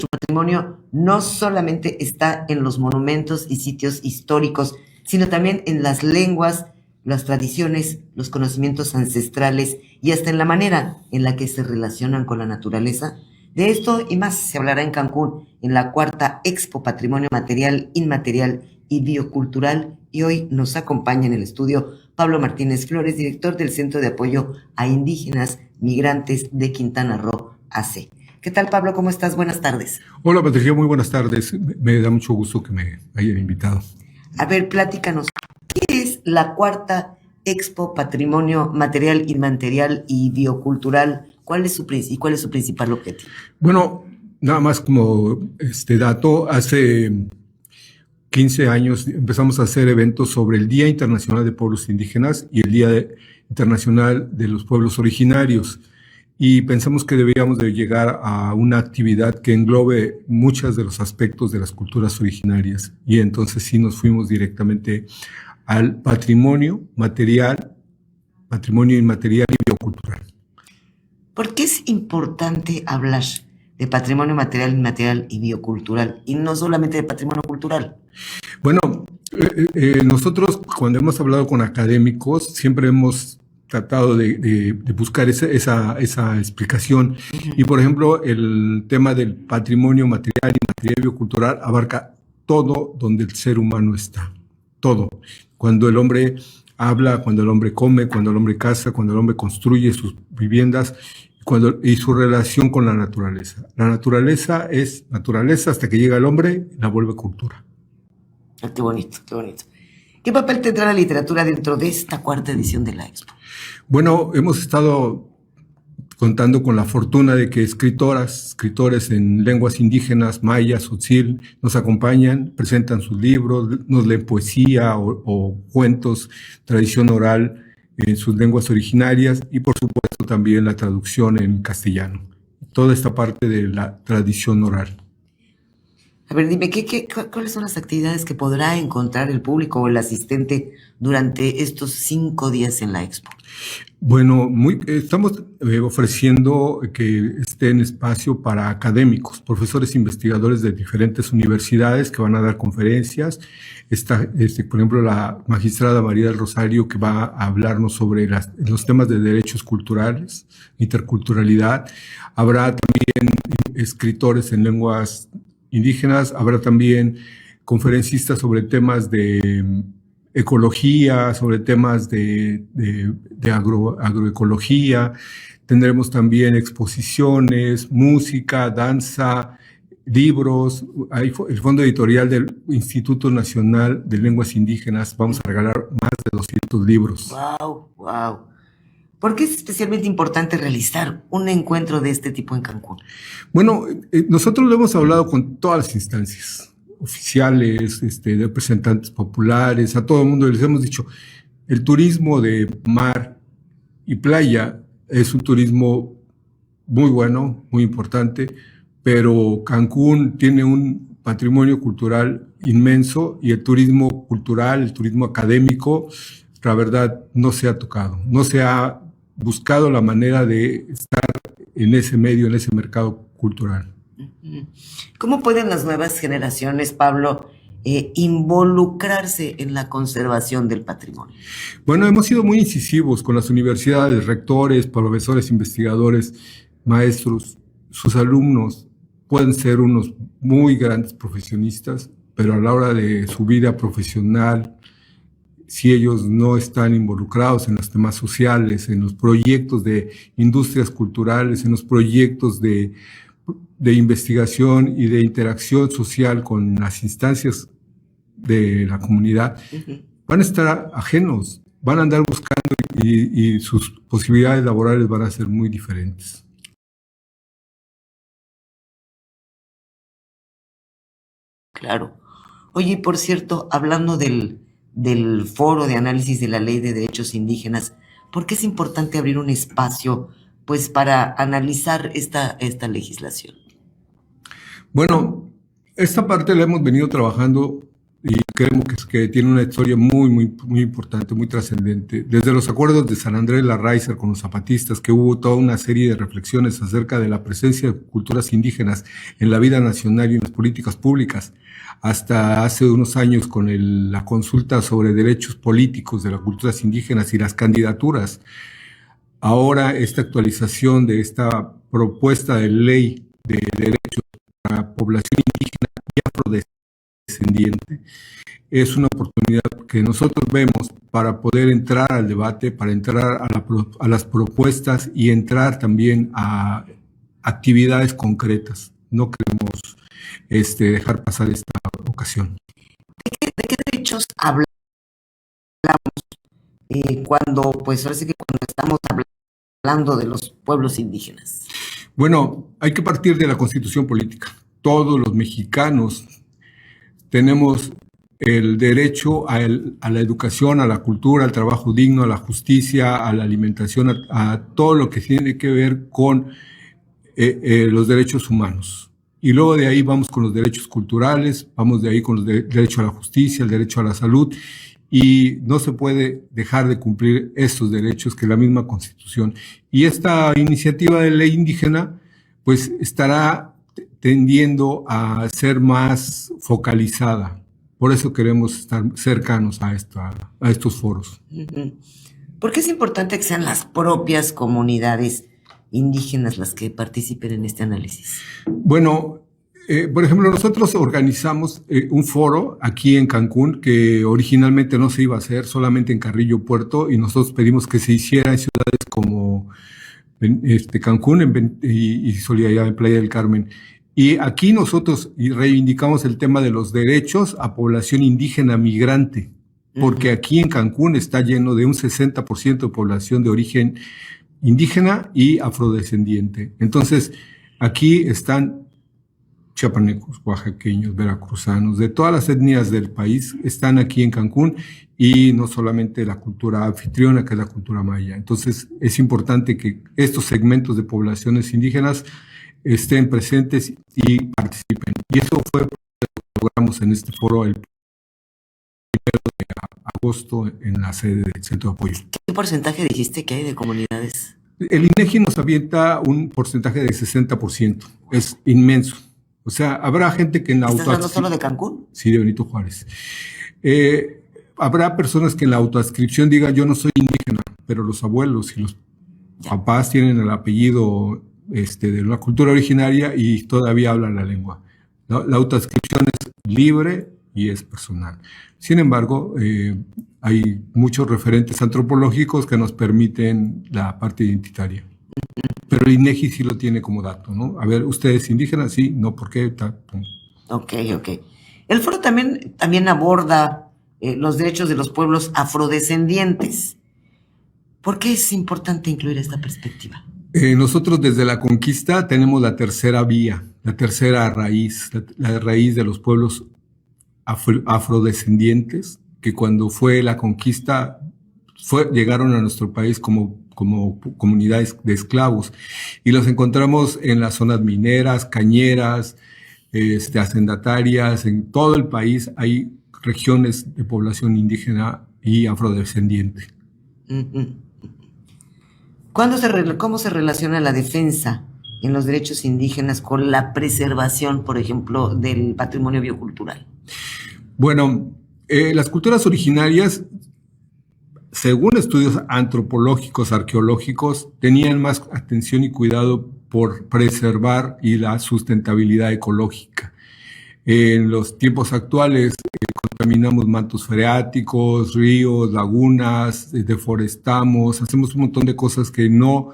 nuestro patrimonio no solamente está en los monumentos y sitios históricos, sino también en las lenguas, las tradiciones, los conocimientos ancestrales y hasta en la manera en la que se relacionan con la naturaleza. De esto y más se hablará en Cancún, en la cuarta Expo Patrimonio Material, Inmaterial y Biocultural. Y hoy nos acompaña en el estudio Pablo Martínez Flores, director del Centro de Apoyo a Indígenas Migrantes de Quintana Roo, AC. ¿Qué tal, Pablo? ¿Cómo estás? Buenas tardes. Hola, Patricia, muy buenas tardes. Me da mucho gusto que me hayan invitado. A ver, platícanos, ¿qué es la cuarta Expo Patrimonio Material, Inmaterial y Biocultural? ¿Cuál es su principal objetivo? Bueno, nada más como dato, hace 15 años empezamos a hacer eventos sobre el Día Internacional de Pueblos Indígenas y el Día Internacional de los Pueblos Originarios. Y pensamos que debíamos de llegar a una actividad que englobe muchos de los aspectos de las culturas originarias. Y entonces sí nos fuimos directamente al patrimonio material, patrimonio inmaterial y biocultural. ¿Por qué es importante hablar de patrimonio material, inmaterial y biocultural, y no solamente de patrimonio cultural? Bueno, nosotros cuando hemos hablado con académicos siempre hemos tratado de buscar esa explicación. Y, por ejemplo, el tema del patrimonio material, inmaterial y biocultural abarca todo donde el ser humano está. Todo. Cuando el hombre habla, cuando el hombre come, cuando el hombre caza, cuando el hombre construye sus viviendas y su relación con la naturaleza. La naturaleza es naturaleza hasta que llega el hombre y la vuelve cultura. Qué bonito, qué bonito. ¿Qué papel tendrá la literatura dentro de esta cuarta edición de la Expo? Bueno, hemos estado contando con la fortuna de que escritores en lenguas indígenas, mayas, tzotzil, nos acompañan, presentan sus libros, nos leen poesía o cuentos, tradición oral en sus lenguas originarias y, por supuesto, también la traducción en castellano. Toda esta parte de la tradición oral. A ver, dime, ¿cuáles son las actividades que podrá encontrar el público o el asistente durante estos 5 días en la Expo? Bueno, estamos ofreciendo que esté en espacio para académicos, profesores investigadores de diferentes universidades que van a dar conferencias. Está, por ejemplo, la magistrada María del Rosario, que va a hablarnos sobre los temas de derechos culturales, interculturalidad. Habrá también escritores en lenguas indígenas, habrá también conferencistas sobre temas de ecología, sobre temas de agroecología. Tendremos también exposiciones, música, danza, libros. Hay el fondo editorial del Instituto Nacional de Lenguas Indígenas. Vamos a regalar más de 200 libros. ¡Wow! ¡Wow! ¿Por qué es especialmente importante realizar un encuentro de este tipo en Cancún? Bueno, nosotros lo hemos hablado con todas las instancias oficiales, representantes populares, a todo el mundo les hemos dicho, el turismo de mar y playa es un turismo muy bueno, muy importante, pero Cancún tiene un patrimonio cultural inmenso y el turismo cultural, el turismo académico, la verdad no se ha tocado, no se ha buscado la manera de estar en ese medio, en ese mercado cultural. ¿Cómo pueden las nuevas generaciones, Pablo, involucrarse en la conservación del patrimonio? Bueno, hemos sido muy incisivos con las universidades, rectores, profesores, investigadores, maestros. Sus alumnos pueden ser unos muy grandes profesionistas, pero a la hora de su vida profesional, si ellos no están involucrados en los temas sociales, en los proyectos de industrias culturales, en los proyectos de investigación y de interacción social con las instancias de la comunidad, van a estar ajenos, van a andar buscando y sus posibilidades laborales van a ser muy diferentes. Claro. Oye, por cierto, hablando del Foro de Análisis de la Ley de Derechos Indígenas, ¿por qué es importante abrir un espacio pues para analizar esta legislación? Bueno, esta parte la hemos venido trabajando y creemos que tiene una historia muy, muy, muy importante, muy trascendente. Desde los acuerdos de San Andrés Larráizer con los zapatistas, que hubo toda una serie de reflexiones acerca de la presencia de culturas indígenas en la vida nacional y en las políticas públicas, hasta hace unos años con la consulta sobre derechos políticos de las culturas indígenas y las candidaturas. Ahora esta actualización de esta propuesta de ley de derechos para población indígena y afrodescendiente es una oportunidad que nosotros vemos para poder entrar al debate, para entrar a las propuestas y entrar también a actividades concretas. No queremos dejar pasar esta ocasión. ¿De qué derechos hablamos cuando, pues ahora sí que cuando estamos hablando de los pueblos indígenas? Bueno, hay que partir de la Constitución política. Todos los mexicanos tenemos el derecho a la educación, a la cultura, al trabajo digno, a la justicia, a la alimentación, a todo lo que tiene que ver con los derechos humanos. Y luego de ahí vamos con los derechos culturales, vamos de ahí con el derecho a la justicia, el derecho a la salud, y no se puede dejar de cumplir estos derechos que la misma Constitución. Y esta iniciativa de ley indígena, pues estará tendiendo a ser más focalizada. Por eso queremos estar cercanos a estos foros. ¿Por qué es importante que sean las propias comunidades indígenas las que participen en este análisis? Bueno, por ejemplo, nosotros organizamos un foro aquí en Cancún que originalmente no se iba a hacer, solamente en Carrillo Puerto, y nosotros pedimos que se hiciera en ciudades como Cancún y Solidaridad en Playa del Carmen. Y aquí nosotros reivindicamos el tema de los derechos a población indígena migrante, porque aquí en Cancún está lleno de un 60% de población de origen indígena y afrodescendiente. Entonces, aquí están chiapanecos, oaxaqueños, veracruzanos, de todas las etnias del país, están aquí en Cancún, y no solamente la cultura anfitriona, que es la cultura maya. Entonces, es importante que estos segmentos de poblaciones indígenas estén presentes y participen. Y eso fue lo que logramos en este foro el 1 de agosto en la sede del Centro de Apoyo. ¿Qué porcentaje dijiste que hay de comunidades? El INEGI nos avienta un porcentaje de 60%. Es inmenso. O sea, habrá gente que en la ¿Estás hablando solo de Cancún? Sí, de Benito Juárez. Habrá personas que en la autoadscripción digan yo no soy indígena, pero los abuelos y los papás tienen el apellido de una cultura originaria y todavía hablan la lengua. La autoadscripción es libre y es personal. Sin embargo, hay muchos referentes antropológicos que nos permiten la parte identitaria. Pero el INEGI sí lo tiene como dato, ¿no? A ver, ¿ustedes indígenas? Sí, no, ¿por qué? Ok. El foro también aborda los derechos de los pueblos afrodescendientes. ¿Por qué es importante incluir esta perspectiva? Nosotros desde la conquista tenemos la tercera vía, la tercera raíz, la raíz de los pueblos afrodescendientes, que cuando fue la conquista llegaron a nuestro país como comunidades de esclavos, y los encontramos en las zonas mineras, cañeras, hacendatarias. En todo el país hay regiones de población indígena y afrodescendiente. ¿Cómo se relaciona la defensa en los derechos indígenas con la preservación, por ejemplo, del patrimonio biocultural? Bueno, las culturas originarias, según estudios antropológicos, arqueológicos, tenían más atención y cuidado por preservar y la sustentabilidad ecológica. En los tiempos actuales contaminamos mantos freáticos, ríos, lagunas, deforestamos, hacemos un montón de cosas que no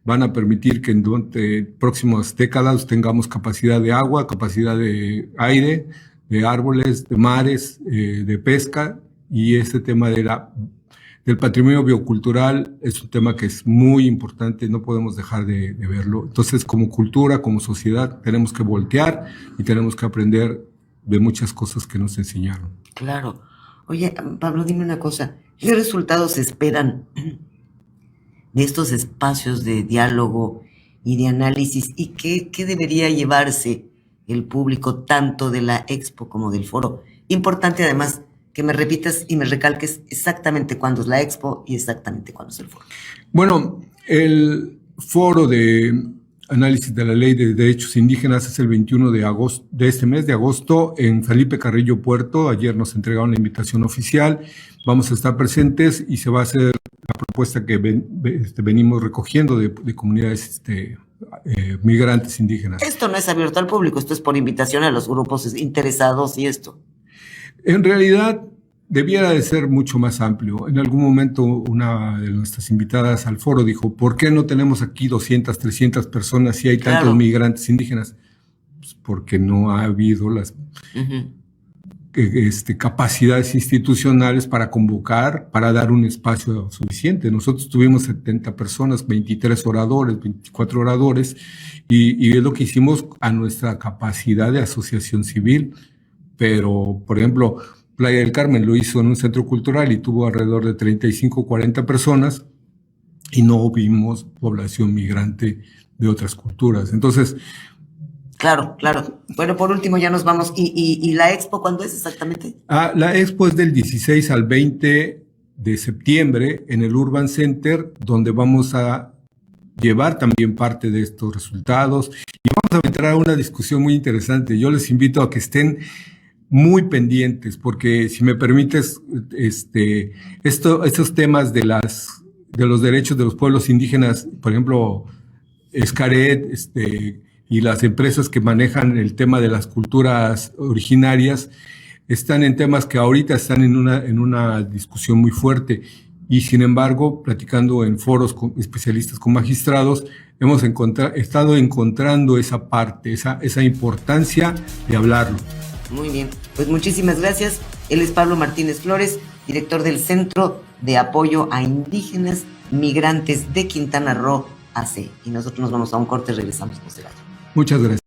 van a permitir que durante próximas décadas tengamos capacidad de agua, capacidad de aire, de árboles, de mares, de pesca, y este tema del patrimonio biocultural es un tema que es muy importante, no podemos dejar de verlo. Entonces, como cultura, como sociedad, tenemos que voltear y tenemos que aprender de muchas cosas que nos enseñaron. Claro. Oye, Pablo, dime una cosa. ¿Qué resultados esperan de estos espacios de diálogo y de análisis? ¿Y qué debería llevarse el público tanto de la expo como del foro Importante además que me repitas y me recalques exactamente cuándo es la expo y exactamente cuándo es el foro. Bueno, el foro de análisis de la Ley de Derechos Indígenas es el 21 de agosto, de este mes de agosto, en Felipe Carrillo Puerto. Ayer nos entregaron la invitación oficial. Vamos a estar presentes y se va a hacer la propuesta que venimos recogiendo de comunidades migrantes indígenas. Esto no es abierto al público, esto es por invitación a los grupos interesados y esto. En realidad, debiera de ser mucho más amplio. En algún momento una de nuestras invitadas al foro dijo, ¿por qué no tenemos aquí 200, 300 personas si hay tantos migrantes indígenas? Pues porque no ha habido las capacidades institucionales para convocar, para dar un espacio suficiente. Nosotros tuvimos 70 personas, 23 oradores, 24 oradores, y es lo que hicimos a nuestra capacidad de asociación civil. Pero, por ejemplo, Playa del Carmen lo hizo en un centro cultural y tuvo alrededor de 35, 40 personas y no vimos población migrante de otras culturas. Entonces... Claro. Bueno, por último ya nos vamos. ¿Y la expo cuándo es exactamente? La expo es del 16 al 20 de septiembre en el Urban Center, donde vamos a llevar también parte de estos resultados y vamos a entrar a una discusión muy interesante. Yo les invito a que estén muy pendientes, porque si me permites, estos temas de los derechos de los pueblos indígenas, por ejemplo, Xcaret, y las empresas que manejan el tema de las culturas originarias, están en temas que ahorita están en una discusión muy fuerte. Y sin embargo, platicando en foros con especialistas, con magistrados, hemos estado encontrando esa parte, esa importancia de hablarlo. Muy bien, pues muchísimas gracias. Él es Pablo Martínez Flores, director del Centro de Apoyo a Indígenas Migrantes de Quintana Roo, AC. Y nosotros nos vamos a un corte, regresamos, no se vayan. Muchas gracias.